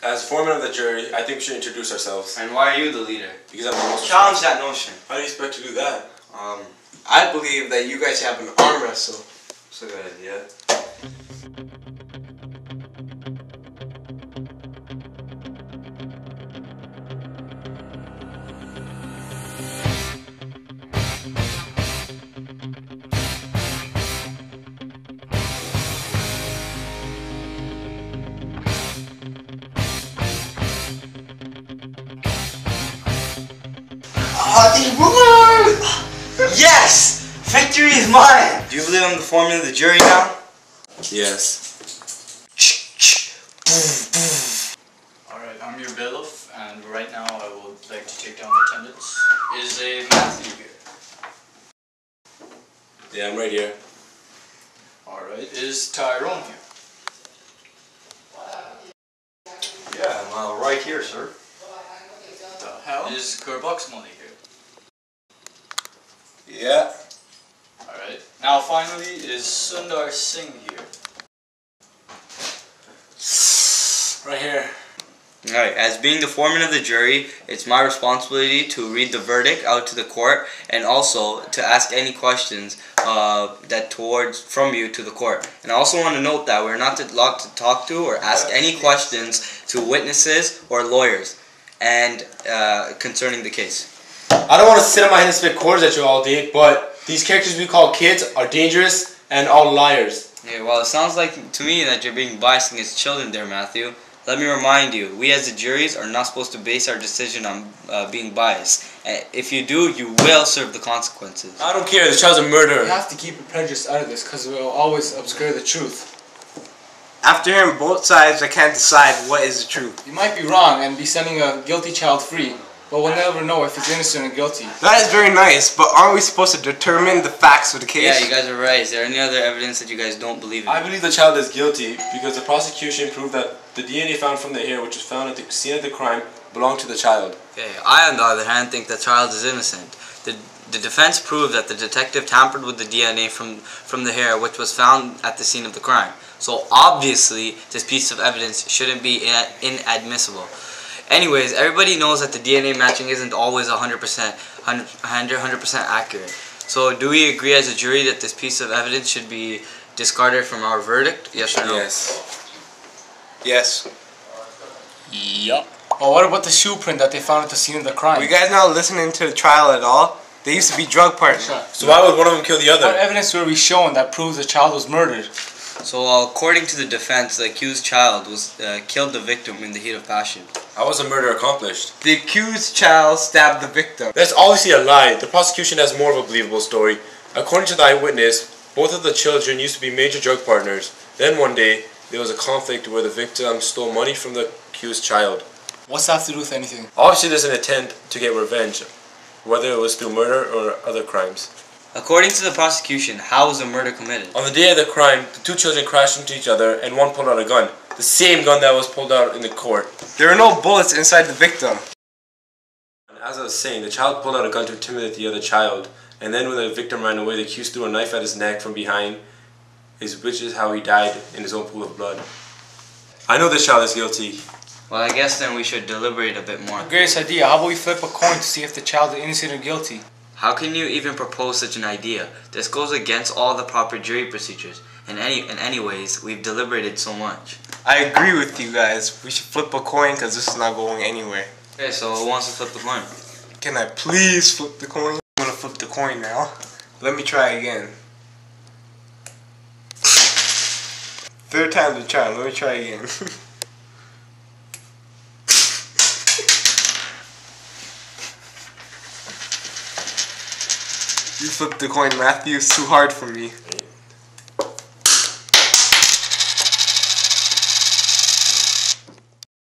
As foreman of the jury, I think we should introduce ourselves. And why are you the leader? Because I'm the most... Challenge that notion. How do you expect to do that? I believe that you guys have an arm wrestle. That's a good idea. Yes! Victory is mine! Do you believe I'm the foreman of the jury now? Yes. Alright, I'm your bailiff, and right now I would like to take down the attendance. Is a Matthew here? Yeah, I'm right here. Alright, is Tyrone here? Yeah, I'm right here, sir. The hell? Is Kerbuxmoney here? Yeah. Alright. Now finally, is Sundar Singh here? Right here. Alright, as being the foreman of the jury, it's my responsibility to read the verdict out to the court and also to ask any questions from you to the court. And I also want to note that we're not allowed to talk to or ask any questions to witnesses or lawyers and concerning the case. I don't want to sit on my hand and spit quarters at you all day, but these characters we call kids are dangerous and all liars. Yeah, well, it sounds like to me that you're being biased against children there, Matthew. Let me remind you, we as the juries are not supposed to base our decision on being biased. If you do, you will serve the consequences. I don't care, the child's a murderer. You have to keep your prejudice out of this because it will always obscure the truth. After hearing both sides, I can't decide what is the truth. You might be wrong and be sending a guilty child free, but we'll never know if he's innocent or guilty. That is very nice, but aren't we supposed to determine the facts of the case? Yeah, you guys are right. Is there any other evidence that you guys don't believe in? I believe the child is guilty because the prosecution proved that the DNA found from the hair, which was found at the scene of the crime, belonged to the child. Okay, I on the other hand think the child is innocent. The defense proved that the detective tampered with the DNA from the hair which was found at the scene of the crime. So obviously this piece of evidence shouldn't be inadmissible. Anyways, everybody knows that the DNA matching isn't always 100% accurate. So do we agree as a jury that this piece of evidence should be discarded from our verdict? Yes or no? Yes. Yes. Yup. Well, what about the shoe print that they found at the scene of the crime? Were you guys not listening to the trial at all? They used to be drug partners. So why would one of them kill the What other? evidence were we shown that proves the child was murdered? So according to the defense, the accused child was killed the victim in the heat of passion. How was the murder accomplished? The accused child stabbed the victim. That's obviously a lie. The prosecution has more of a believable story. According to the eyewitness, both of the children used to be major drug partners. Then one day, there was a conflict where the victim stole money from the accused child. What's that have to do with anything? Obviously, there's an intent to get revenge, whether it was through murder or other crimes. According to the prosecution, how was the murder committed? On the day of the crime, the two children crashed into each other and one pulled out a gun. The same gun that was pulled out in the court. There were no bullets inside the victim. As I was saying, the child pulled out a gun to intimidate the other child. And then when the victim ran away, the accused threw a knife at his neck from behind, which is how he died in his own pool of blood. I know this child is guilty. Well, I guess then we should deliberate a bit more. Greatest idea. How about we flip a coin to see if the child is innocent or guilty? How can you even propose such an idea? This goes against all the proper jury procedures. And anyways, we've deliberated so much. I agree with you guys. We should flip a coin because this is not going anywhere. Okay, so who wants to flip the coin? Can I please flip the coin? I'm going to flip the coin now. Let me try again. Third time's the charm. Let me try again. You flipped the coin, Matthew. It's too hard for me.